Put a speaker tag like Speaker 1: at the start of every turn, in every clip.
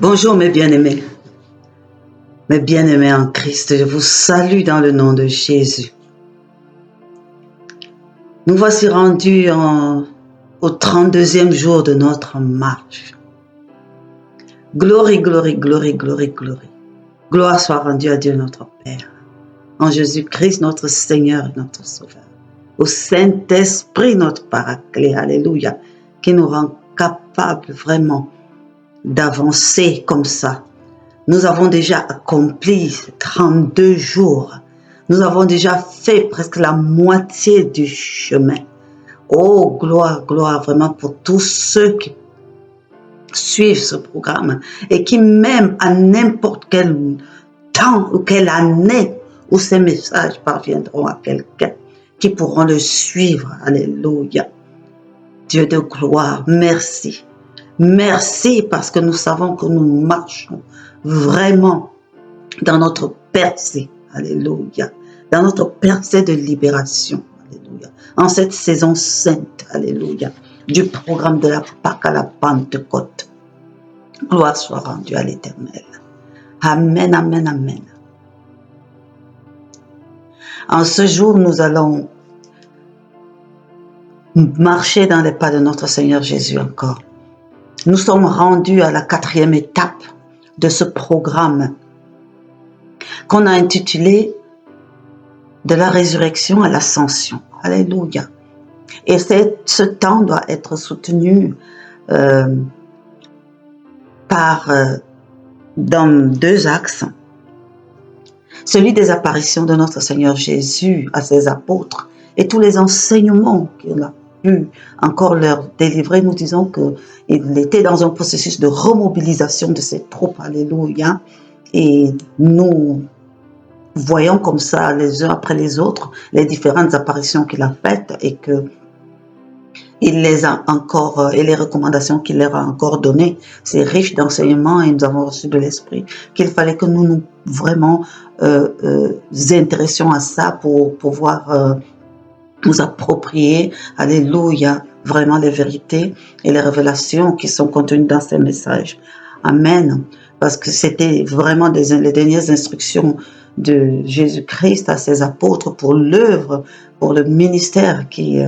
Speaker 1: Bonjour mes bien-aimés en Christ, je vous salue dans le nom de Jésus. Nous voici rendus au 32e jour de notre marche. Gloire, gloire, gloire, gloire, gloire. Gloire soit rendue à Dieu notre Père, en Jésus-Christ notre Seigneur et notre Sauveur, au Saint-Esprit notre Paraclet, alléluia, qui nous rend capables vraiment d'avancer comme ça. Nous avons déjà accompli 32 jours. Nous avons déjà fait presque la moitié du chemin. Oh, gloire, gloire vraiment pour tous ceux qui suivent ce programme et qui même à n'importe quel temps ou quelle année où ces messages parviendront à quelqu'un, qui pourront le suivre. Alléluia. Dieu de gloire, merci. Merci parce que nous savons que nous marchons vraiment dans notre percée, alléluia, dans notre percée de libération, alléluia, en cette saison sainte, alléluia, du programme de la Pâque à la Pentecôte. Gloire soit rendue à l'Éternel. Amen, amen, amen. En ce jour, nous allons marcher dans les pas de notre Seigneur Jésus encore. Nous sommes rendus à la 4e étape de ce programme qu'on a intitulé « De la résurrection à l'ascension ». Alléluia. Et ce temps doit être soutenu dans deux axes. Celui des apparitions de notre Seigneur Jésus à ses apôtres et tous les enseignements qu'il a pu encore leur délivrer. Nous disons qu'il était dans un processus de remobilisation de ses troupes, alléluia, et nous voyons comme ça les uns après les autres les différentes apparitions qu'il a faites et que il les a encore et les recommandations qu'il leur a encore données. C'est riche d'enseignements et nous avons reçu de l'esprit qu'il fallait que nous vraiment intéressions à ça pour pouvoir nous approprier, alléluia, vraiment les vérités et les révélations qui sont contenues dans ces messages. Amen. Parce que c'était vraiment les dernières instructions de Jésus-Christ à ses apôtres pour l'œuvre, pour le ministère qui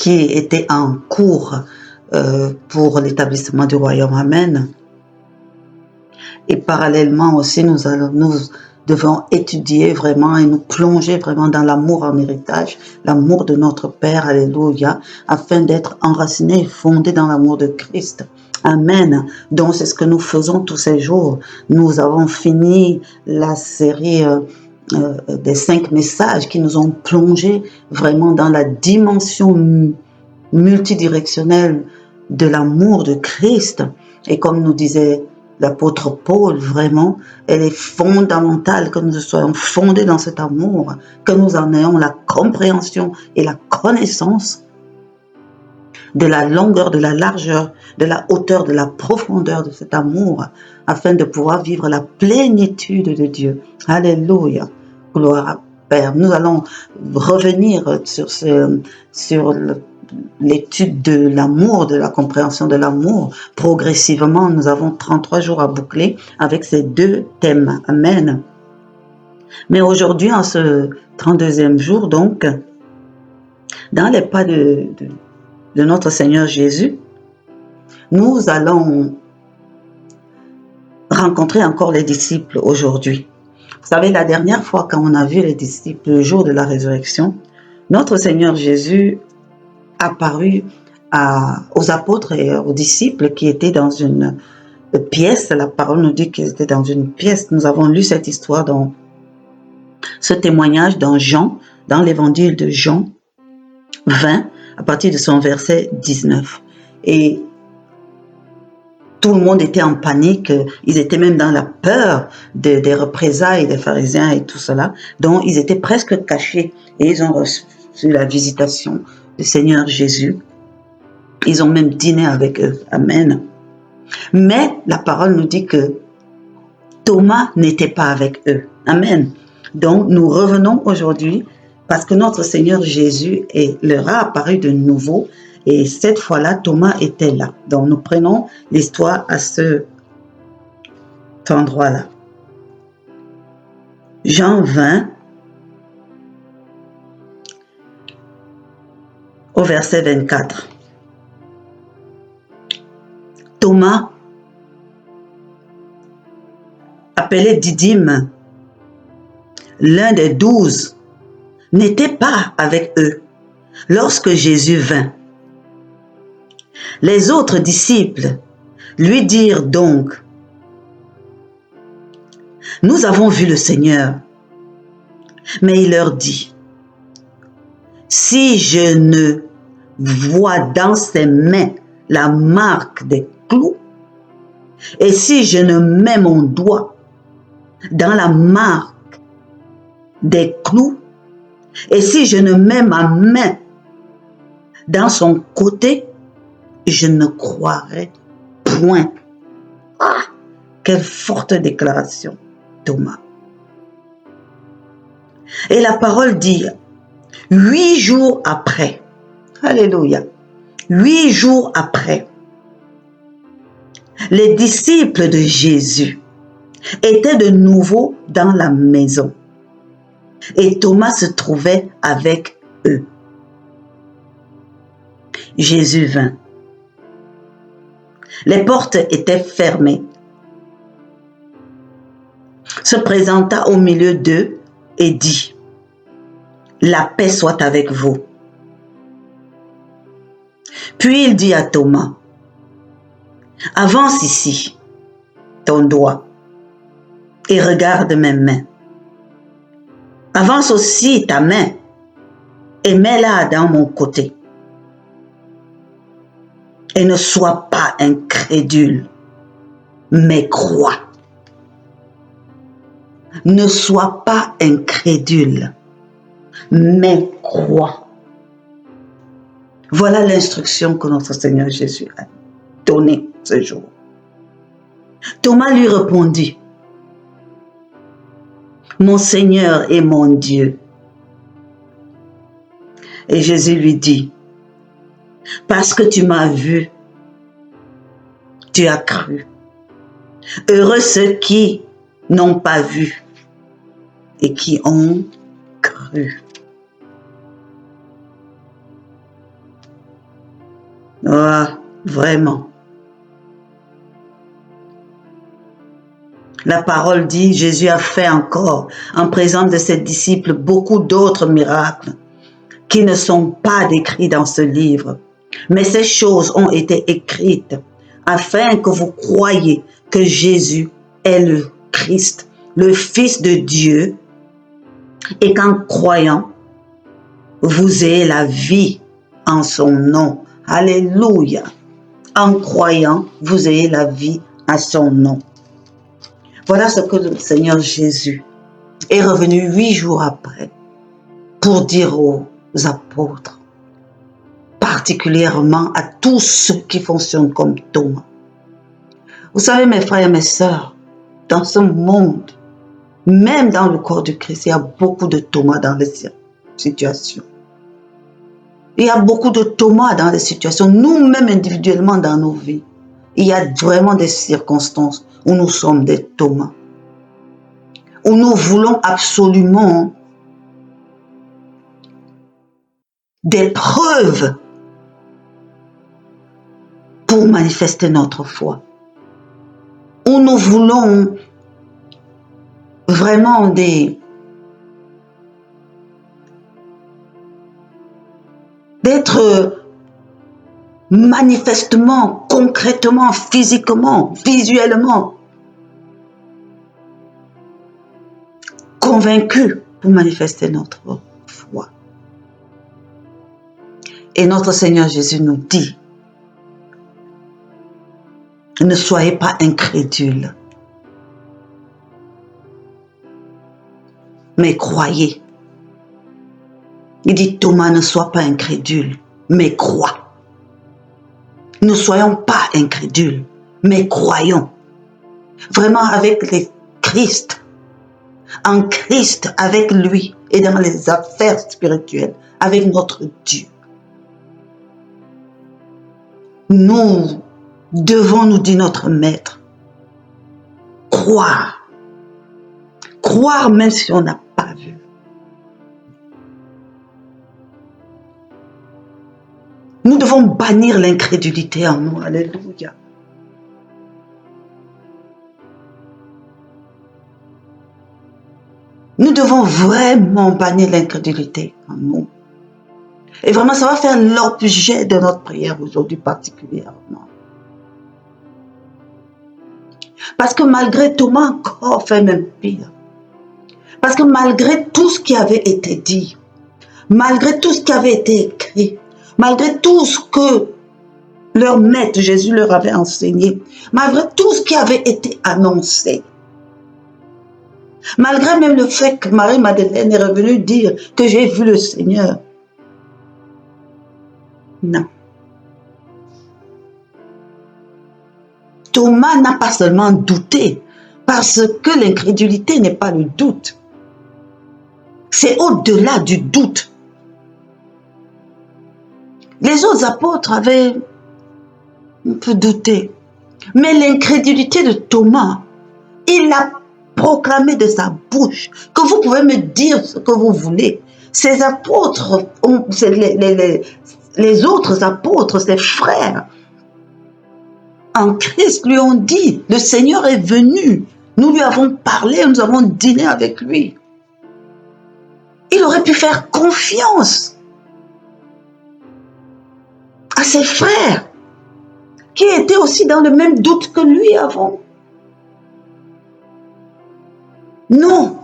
Speaker 1: était en cours pour l'établissement du royaume. Amen. Et parallèlement aussi, nous devons étudier vraiment et nous plonger vraiment dans l'amour en héritage, l'amour de notre Père, alléluia, afin d'être enracinés et fondés dans l'amour de Christ. Amen. Donc c'est ce que nous faisons tous ces jours. Nous avons fini la série des 5 messages qui nous ont plongé vraiment dans la dimension multidirectionnelle de l'amour de Christ. Et comme nous disait l'apôtre Paul, vraiment, elle est fondamentale que nous soyons fondés dans cet amour, que nous en ayons la compréhension et la connaissance de la longueur, de la largeur, de la hauteur, de la profondeur de cet amour, afin de pouvoir vivre la plénitude de Dieu. Alléluia. Gloire à Père. Nous allons revenir sur l'étude de l'amour, de la compréhension de l'amour. Progressivement, nous avons 33 jours à boucler avec ces 2 thèmes. Amen. Mais aujourd'hui, en ce 32e jour, donc, dans les pas de notre Seigneur Jésus, nous allons rencontrer encore les disciples aujourd'hui. Vous savez, la dernière fois quand on a vu les disciples le jour de la résurrection, notre Seigneur Jésus apparu aux apôtres et aux disciples qui étaient dans une pièce. La parole nous dit qu'ils étaient dans une pièce. Nous avons lu cette histoire dans ce témoignage dans Jean, dans l'évangile de Jean 20, à partir de son verset 19. Et tout le monde était en panique, ils étaient même dans la peur des représailles des pharisiens et tout cela. Donc ils étaient presque cachés et ils ont reçu la visitation du Seigneur Jésus. Ils ont même dîné avec eux. Amen. Mais la parole nous dit que Thomas n'était pas avec eux. Amen. Donc nous revenons aujourd'hui parce que notre Seigneur Jésus leur a apparu de nouveau Et cette fois-là, Thomas était là. Donc, nous prenons l'histoire à cet endroit-là. Jean 20, au verset 24. Thomas, appelé Didyme, l'un des 12, n'était pas avec eux lorsque Jésus vint. Les autres disciples lui dirent donc, « Nous avons vu le Seigneur. » Mais il leur dit, « Si je ne vois dans ses mains la marque des clous, et si je ne mets mon doigt dans la marque des clous, et si je ne mets ma main dans son côté, je ne croirai point. » Ah, quelle forte déclaration, Thomas. Et la parole dit, 8 jours après, alléluia, 8 jours après, les disciples de Jésus étaient de nouveau dans la maison et Thomas se trouvait avec eux. Jésus vint. Les portes étaient fermées. Se présenta au milieu d'eux et dit, « La paix soit avec vous. » Puis il dit à Thomas, « Avance ici ton doigt et regarde mes mains. Avance aussi ta main et mets-la dans mon côté. Et ne sois pas incrédule, mais crois. » Ne sois pas incrédule, mais crois. Voilà l'instruction que notre Seigneur Jésus a donnée ce jour. Thomas lui répondit, « Mon Seigneur et mon Dieu. » Et Jésus lui dit, « Parce que tu m'as vu, tu as cru. Heureux ceux qui n'ont pas vu et qui ont cru. » Ah, vraiment. La parole dit, Jésus a fait encore, en présence de ses disciples, beaucoup d'autres miracles qui ne sont pas décrits dans ce livre. Mais ces choses ont été écrites afin que vous croyiez que Jésus est le Christ, le Fils de Dieu, et qu'en croyant, vous ayez la vie en son nom. Alléluia. En croyant, vous ayez la vie à son nom. Voilà ce que le Seigneur Jésus est revenu 8 jours après pour dire aux apôtres, particulièrement à tous ceux qui fonctionnent comme Thomas. Vous savez, mes frères et mes sœurs, dans ce monde, même dans le corps du Christ, il y a beaucoup de Thomas dans les situations. Il y a beaucoup de Thomas dans les situations, nous-mêmes individuellement dans nos vies. Il y a vraiment des circonstances où nous sommes des Thomas, où nous voulons absolument des preuves pour manifester notre foi, où nous voulons vraiment d'être manifestement, concrètement, physiquement, visuellement convaincus pour manifester notre foi. Et notre Seigneur Jésus nous dit, ne soyez pas incrédules, mais croyez. Il dit, Thomas, ne sois pas incrédule, mais crois. Ne soyons pas incrédules, mais croyons. Vraiment avec le Christ, en Christ, avec lui et dans les affaires spirituelles, avec notre Dieu. nous devons, nous dit notre Maître, croire. Croire même si on n'a pas vu. Nous devons bannir l'incrédulité en nous. Alléluia. Nous devons vraiment bannir l'incrédulité en nous. Et vraiment, ça va faire l'objet de notre prière aujourd'hui particulièrement. Parce que malgré Thomas encore fait même pire. Parce que malgré tout ce qui avait été dit, malgré tout ce qui avait été écrit, malgré tout ce que leur maître Jésus leur avait enseigné, malgré tout ce qui avait été annoncé, malgré même le fait que Marie-Madeleine est revenue dire que j'ai vu le Seigneur. Non. Thomas n'a pas seulement douté, parce que l'incrédulité n'est pas le doute. C'est au-delà du doute. Les autres apôtres avaient un peu douté. Mais l'incrédulité de Thomas, il a proclamé de sa bouche que vous pouvez me dire ce que vous voulez. Ces apôtres, les autres apôtres, ses frères, en Christ lui ont dit, le Seigneur est venu. Nous lui avons parlé, nous avons dîné avec lui. Il aurait pu faire confiance à ses frères qui étaient aussi dans le même doute que lui avant. Non.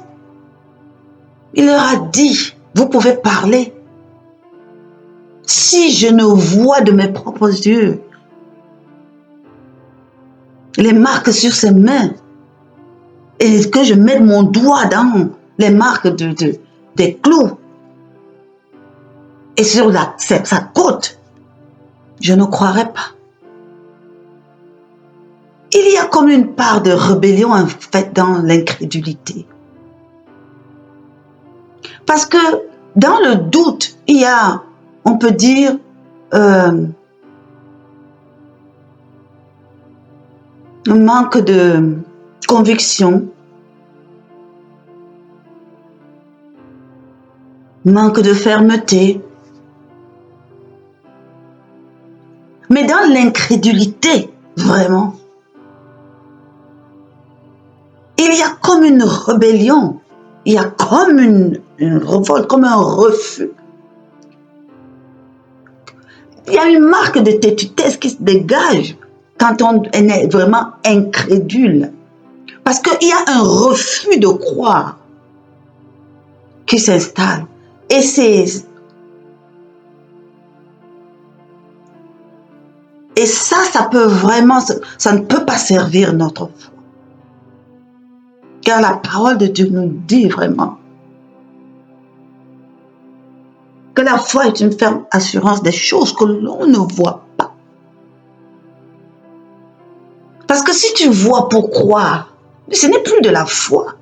Speaker 1: Il leur a dit, vous pouvez parler. Si je ne vois de mes propres yeux les marques sur ses mains et que je mette mon doigt dans les marques des clous et sur sa côte, je ne croirais pas. Il y a comme une part de rébellion en fait dans l'incrédulité. Parce que dans le doute, il y a, on peut dire, un manque de conviction, manque de fermeté. Mais dans l'incrédulité, vraiment, il y a comme une rébellion, il y a comme une révolte, comme un refus. Il y a une marque de tétutesse qui se dégage quand on est vraiment incrédule. Parce qu'il y a un refus de croire qui s'installe. Et ça peut vraiment, ça ne peut pas servir notre foi. Car la parole de Dieu nous dit vraiment que la foi est une ferme assurance des choses que l'on ne voit pas. Parce que si tu vois pour croire, ce n'est plus de la foi.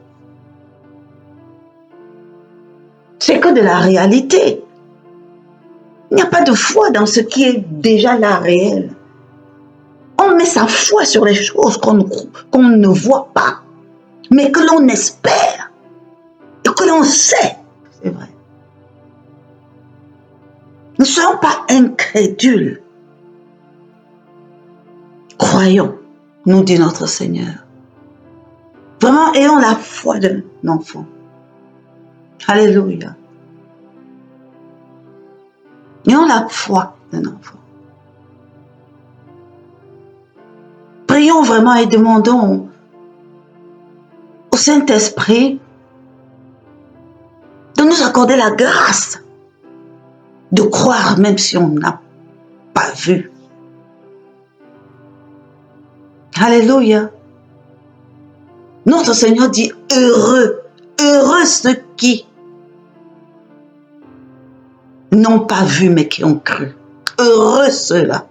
Speaker 1: C'est que de la réalité. Il n'y a pas de foi dans ce qui est déjà là réel. On met sa foi sur les choses qu'on ne voit pas, mais que l'on espère et que l'on sait. C'est vrai. Ne soyons pas incrédules. Croyons, nous dit notre Seigneur. Vraiment, ayons la foi d'un enfant. Alléluia. Ayons la foi d'un enfant. Prions vraiment et demandons au Saint-Esprit de nous accorder la grâce de croire même si on n'a pas vu. Alléluia. Notre Seigneur dit heureux, heureux ceux qui n'ont pas vu mais qui ont cru. Heureux ceux-là.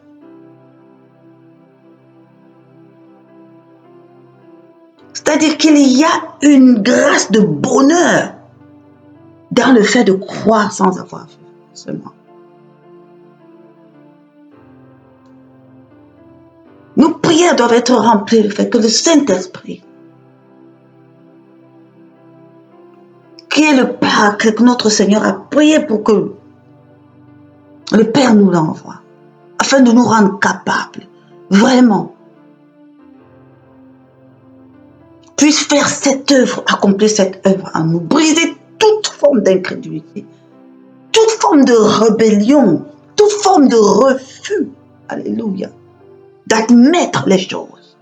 Speaker 1: C'est-à-dire qu'il y a une grâce de bonheur dans le fait de croire sans avoir vu seulement. prières doivent être remplies du fait que le Saint-Esprit, qui est le Père, que notre Seigneur a prié pour que le Père nous l'envoie, afin de nous rendre capables, vraiment, puisse faire cette œuvre, accomplir cette œuvre en nous, briser toute forme d'incrédulité, toute forme de rébellion, toute forme de refus, alléluia, d'admettre les choses.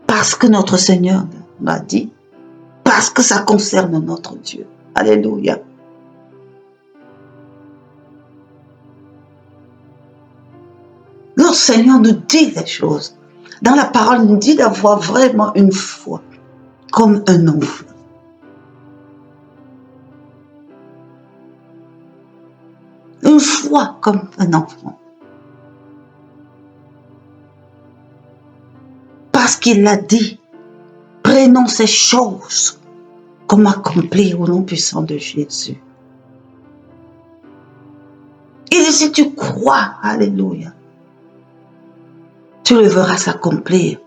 Speaker 1: Parce que notre Seigneur l'a dit, parce que ça concerne notre Dieu. Alléluia. Notre Seigneur nous dit les choses. Dans la parole, il nous dit d'avoir vraiment une foi comme un enfant. Une foi comme un enfant. Parce qu'il l'a dit, prenons ces choses comme accomplies au nom puissant de Jésus. Et si tu crois, alléluia, tu le verras s'accomplir.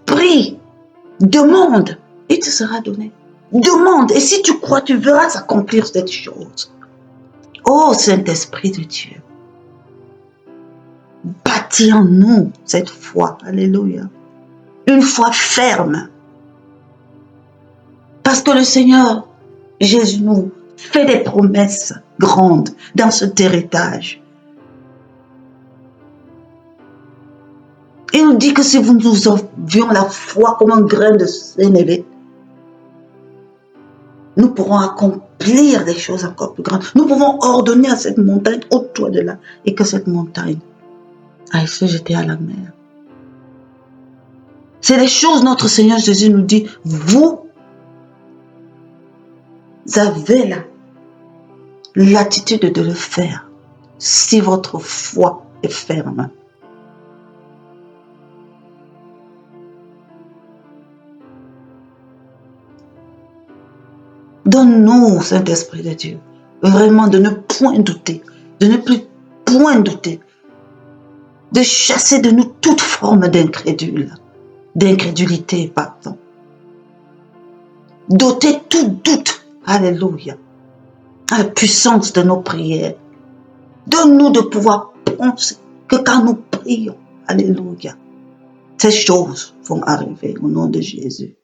Speaker 1: Prie, demande, et te sera donné. Demande, et si tu crois, tu verras s'accomplir cette chose. Ô Saint-Esprit de Dieu, bâtis en nous cette foi, alléluia, une foi ferme. Parce que le Seigneur Jésus nous fait des promesses grandes dans cet héritage. Il nous dit que si nous avions la foi comme un grain de sénévé, nous pourrons accomplir des choses encore plus grandes. Nous pouvons ordonner à cette montagne, ôte-toi de là, et que cette montagne aille se jeter à la mer. C'est des choses, notre Seigneur Jésus nous dit, vous avez l'attitude de le faire, si votre foi est ferme. Donne-nous, Saint-Esprit de Dieu, vraiment de ne point douter, de ne plus point douter, de chasser de nous toute forme d'incrédulité, pardon. D'ôter tout doute, alléluia, à la puissance de nos prières. Donne-nous de pouvoir penser que quand nous prions, alléluia, ces choses vont arriver au nom de Jésus.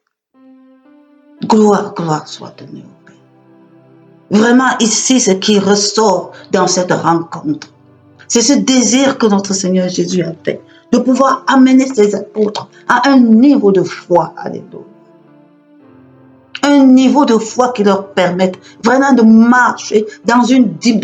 Speaker 1: Gloire, gloire soit donnée au Père. Vraiment, ici, ce qui ressort dans cette rencontre, c'est ce désir que notre Seigneur Jésus a fait, de pouvoir amener ses apôtres à un niveau de foi, alléluia. Un niveau de foi qui leur permette vraiment de marcher dans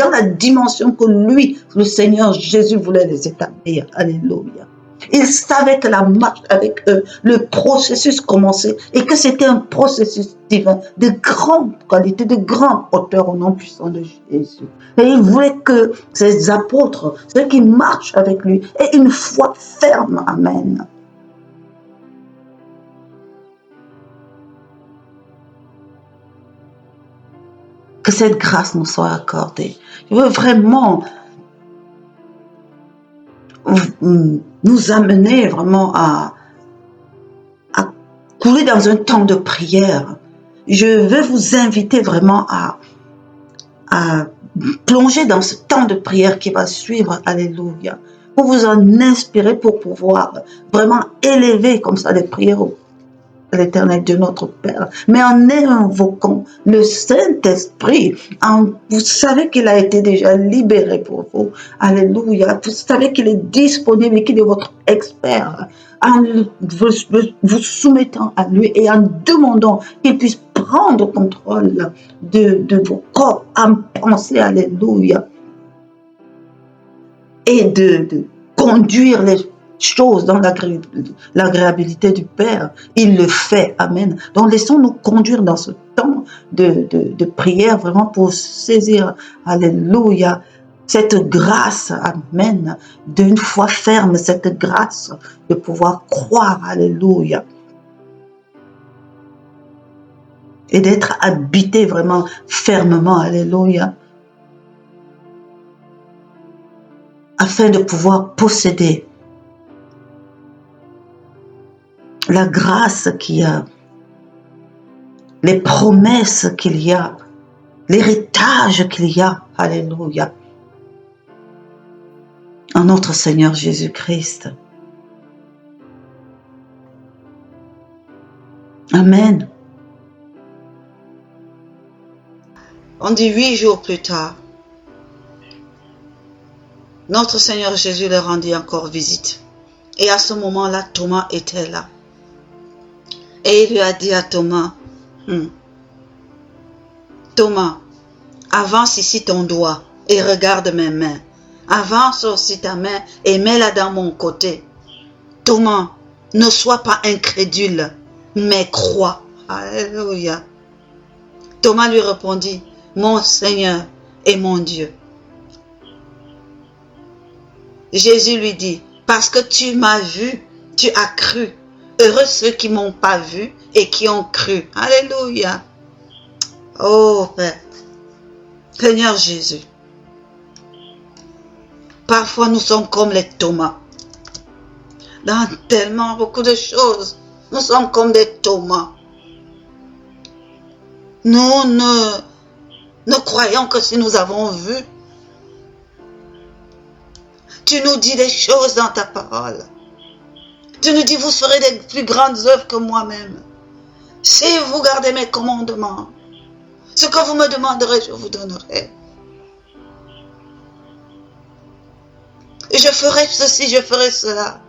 Speaker 1: la dimension que lui, le Seigneur Jésus, voulait les établir, alléluia. Il savait que la marche avec eux, le processus commençait et que c'était un processus divin de grande qualité, de grande hauteur au nom puissant de Jésus. Et il voulait que ces apôtres, ceux qui marchent avec lui, aient une foi ferme. Amen. Que cette grâce nous soit accordée. Je veux vraiment nous amener vraiment à couler dans un temps de prière. Je veux vous inviter vraiment à plonger dans ce temps de prière qui va suivre, alléluia, pour vous en inspirer, pour pouvoir vraiment élever comme ça les prières à l'Éternel Dieu notre Père, mais en invoquant le Saint-Esprit, vous savez qu'il a été déjà libéré pour vous, alléluia, vous savez qu'il est disponible et qu'il est votre expert, en vous soumettant à lui et en demandant qu'il puisse prendre contrôle de vos corps en pensée, alléluia, et de conduire les choses dans l'agréabilité du Père. Il le fait, amen. Donc laissons-nous conduire dans ce temps de prière vraiment pour saisir, alléluia, cette grâce, amen, d'une foi ferme, cette grâce de pouvoir croire, alléluia. et d'être habité vraiment fermement, alléluia, afin de pouvoir posséder la grâce qu'il y a, les promesses qu'il y a, l'héritage qu'il y a, alléluia, en notre Seigneur Jésus-Christ. Amen. On dit 8 jours plus tard, notre Seigneur Jésus leur rendit encore visite. Et à ce moment-là, Thomas était là. Et il lui a dit à Thomas, Thomas, avance ici ton doigt et regarde mes mains. Avance aussi ta main et mets-la dans mon côté. Thomas, ne sois pas incrédule, mais crois. Alléluia. Thomas lui répondit, mon Seigneur et mon Dieu. Jésus lui dit, parce que tu m'as vu, tu as cru. Heureux ceux qui m'ont pas vu et qui ont cru. Alléluia. Oh Père, Seigneur Jésus. Parfois nous sommes comme les Thomas. Dans tellement beaucoup de choses, nous sommes comme des Thomas. Nous ne croyons que si nous avons vu. Tu nous dis des choses dans ta parole. Tu nous dis, vous ferez des plus grandes œuvres que moi-même. Si vous gardez mes commandements, ce que vous me demanderez, je vous donnerai. Et je ferai ceci, je ferai cela.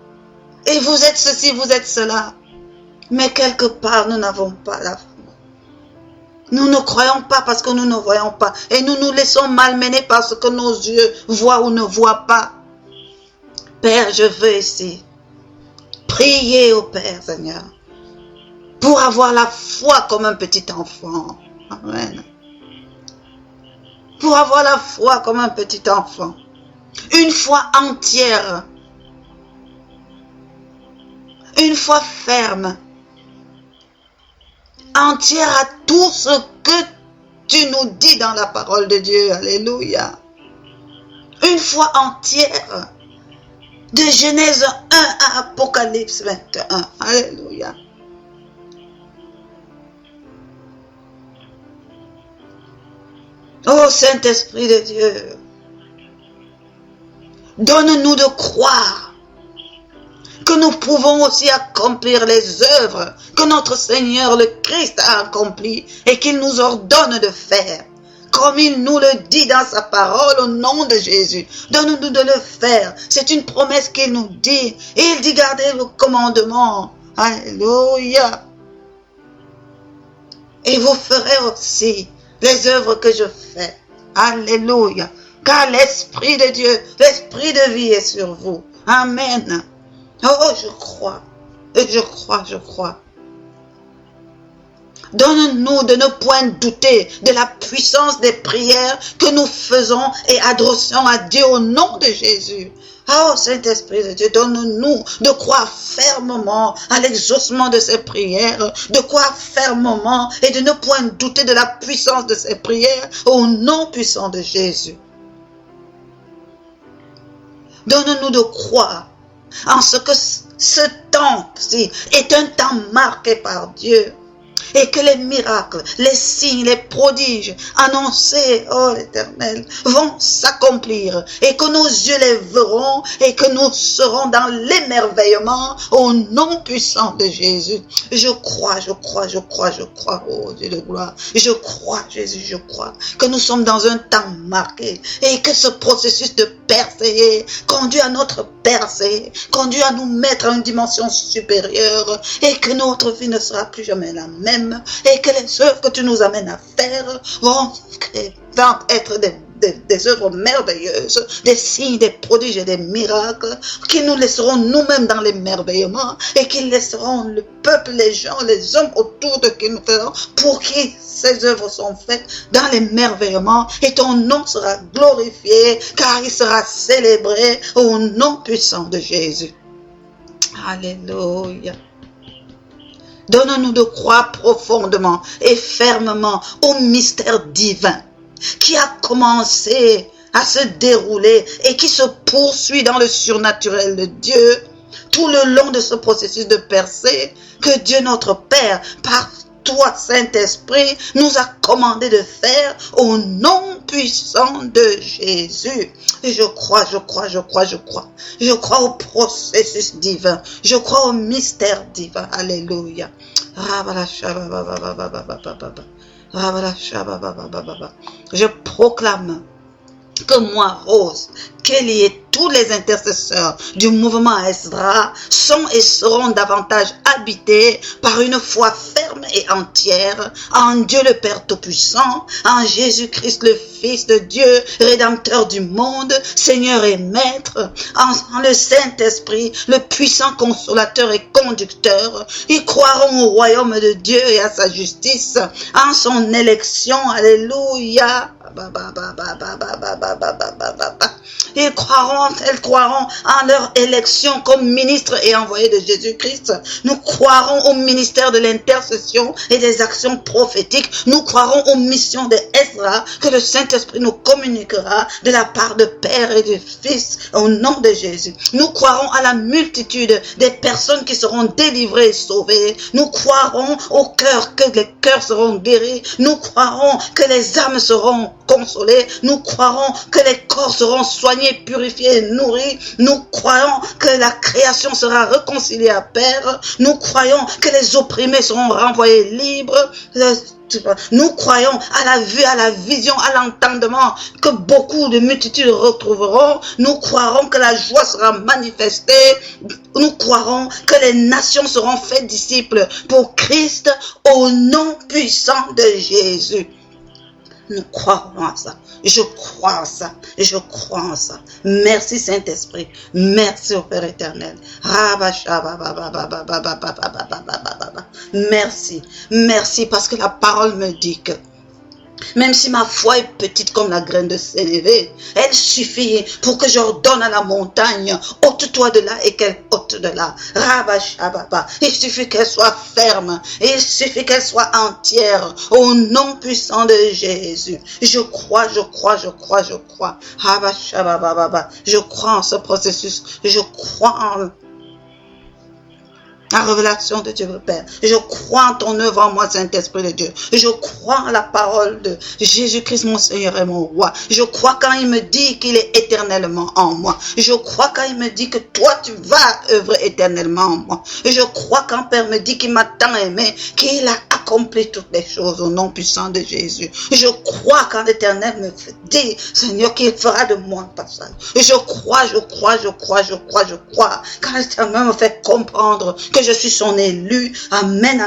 Speaker 1: Et vous êtes ceci, vous êtes cela. Mais quelque part, nous n'avons pas la foi. Nous ne croyons pas parce que nous ne voyons pas. Et nous nous laissons malmener parce que nos yeux voient ou ne voient pas. Père, je veux ici prier au Père, Seigneur, pour avoir la foi comme un petit enfant. Amen. Pour avoir la foi comme un petit enfant. Une foi entière. Une foi ferme. Entière à tout ce que tu nous dis dans la parole de Dieu. Alléluia. Une foi entière. De Genèse 1 à Apocalypse 21. Alléluia. Oh Saint-Esprit de Dieu, donne-nous de croire que nous pouvons aussi accomplir les œuvres que notre Seigneur le Christ a accomplies et qu'il nous ordonne de faire. Comme il nous le dit dans sa parole au nom de Jésus. Donne-nous de le faire. C'est une promesse qu'il nous dit. Et il dit gardez vos commandements. Alléluia. Et vous ferez aussi les œuvres que je fais. Alléluia. Car l'Esprit de Dieu, l'Esprit de vie est sur vous. Amen. Oh, je crois. Et je crois. Donne-nous de ne point douter de la puissance des prières que nous faisons et adressons à Dieu au nom de Jésus. Oh Saint-Esprit de Dieu, donne-nous de croire fermement à l'exaucement de ces prières, de croire fermement et de ne point douter de la puissance de ces prières au nom puissant de Jésus. Donne-nous de croire en ce que ce temps-ci est un temps marqué par Dieu. Et que les miracles, les signes, les prodiges annoncés, oh l'Éternel, vont s'accomplir. Et que nos yeux les verront et que nous serons dans l'émerveillement au nom puissant de Jésus. Je crois, oh Dieu de gloire. Je crois, Jésus, je crois que nous sommes dans un temps marqué et que ce processus de percée conduit à notre percée, conduit à nous mettre à une dimension supérieure et que notre vie ne sera plus jamais la même et que les œuvres que tu nous amènes à faire vont être des œuvres merveilleuses, des signes, des prodiges et des miracles qui nous laisseront nous-mêmes dans l'émerveillement et qui laisseront le peuple, les gens, les hommes autour de qui nous faisons pour qui ces œuvres sont faites dans l'émerveillement et ton nom sera glorifié car il sera célébré au nom puissant de Jésus. Alléluia. Donne-nous de croire profondément et fermement au mystère divin qui a commencé à se dérouler et qui se poursuit dans le surnaturel de Dieu tout le long de ce processus de percée que Dieu notre Père, par toi Saint-Esprit, nous a commandé de faire au nom puissant de Jésus. Et je crois. Je crois au processus divin. Je crois au mystère divin. Alléluia. Je proclame que moi, Rose, Kelly et tous les intercesseurs du mouvement Esdra sont et seront davantage habités par une foi ferme et entière en Dieu le Père Tout-Puissant, en Jésus-Christ le Fils de Dieu, Rédempteur du monde, Seigneur et Maître, en le Saint-Esprit, le puissant consolateur et conducteur. Ils croiront au royaume de Dieu et à sa justice, en son élection. Alléluia. Elles croiront en leur élection comme ministres et envoyés de Jésus-Christ. Nous croirons au ministère de l'intercession et des actions prophétiques. Nous croirons aux missions de Ezra que le Saint-Esprit nous communiquera de la part de Père et du Fils au nom de Jésus. Nous croirons à la multitude des personnes qui seront délivrées et sauvées. Nous croirons au cœur que les cœurs seront guéris. Nous croirons que les âmes seront consolés. Nous croirons que les corps seront soignés, purifiés et nourris. Nous croyons que la création sera réconciliée à Père. Nous croyons que les opprimés seront renvoyés libres. Nous croyons à la vue, à la vision, à l'entendement, que beaucoup de multitudes retrouveront. Nous croirons que la joie sera manifestée. Nous croirons que les nations seront faites disciples pour Christ au nom puissant de Jésus. Nous croirons à ça. Je crois en ça. Je crois en ça. Merci Saint-Esprit. Merci au Père éternel. Merci. Merci parce que la parole me dit que même si ma foi est petite comme la graine de sénévé, elle suffit pour que j'ordonne à la montagne, ôte-toi de là et qu'elle ôte de là. Il suffit qu'elle soit ferme, et il suffit qu'elle soit entière, au nom puissant de Jésus. Je crois. Je crois en ce processus, je crois en la révélation de Dieu le Père. Je crois en ton œuvre en moi, Saint-Esprit de Dieu. Je crois en la parole de Jésus-Christ, mon Seigneur et mon Roi. Je crois quand il me dit qu'il est éternellement en moi. Je crois quand il me dit que toi, tu vas œuvrer éternellement en moi. Je crois quand Père me dit qu'il m'a tant aimé, qu'il a accompli toutes les choses au nom puissant de Jésus. Je crois quand l'Éternel me dit, Seigneur, qu'il fera de moi un passage. Je crois. Quand l'Éternel me fait comprendre que je suis son élu. Amen.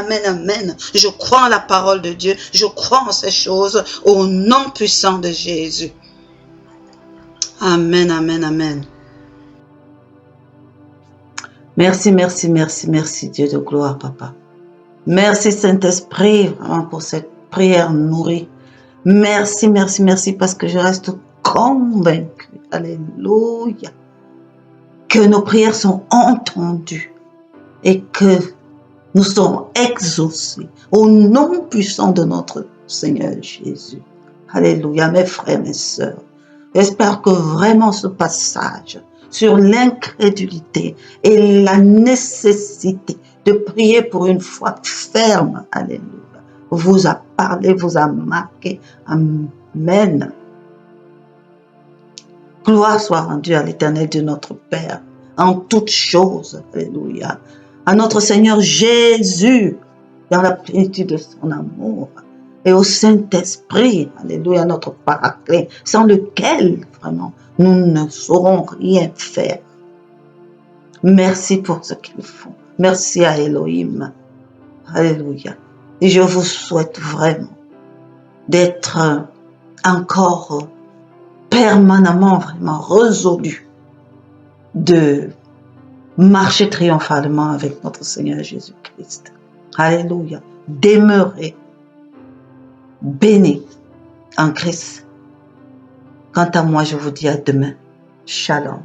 Speaker 1: Je crois en la parole de Dieu. Je crois en ces choses au nom puissant de Jésus. Amen. Merci Dieu de gloire, Papa. Merci Saint-Esprit vraiment pour cette prière nourrie. Merci parce que je reste convaincue. Alléluia. Que nos prières sont entendues et que nous serons exaucés au nom puissant de notre Seigneur Jésus. Alléluia, mes frères, mes sœurs. J'espère que vraiment ce passage sur l'incrédulité et la nécessité de prier pour une foi ferme, alléluia, vous a parlé, vous a marqué. Amen. Gloire soit rendue à l'Éternel de notre Père en toutes choses, alléluia. À notre Seigneur Jésus, dans la plénitude de son amour, et au Saint-Esprit, alléluia, notre paraclet, sans lequel, vraiment, nous ne saurons rien faire. Merci pour ce qu'ils font. Merci à Elohim. Alléluia. Et je vous souhaite vraiment d'être encore permanemment, vraiment résolu de marcher triomphalement avec notre Seigneur Jésus-Christ. Alléluia. Demeurer béni en Christ. Quant à moi, je vous dis à demain. Shalom.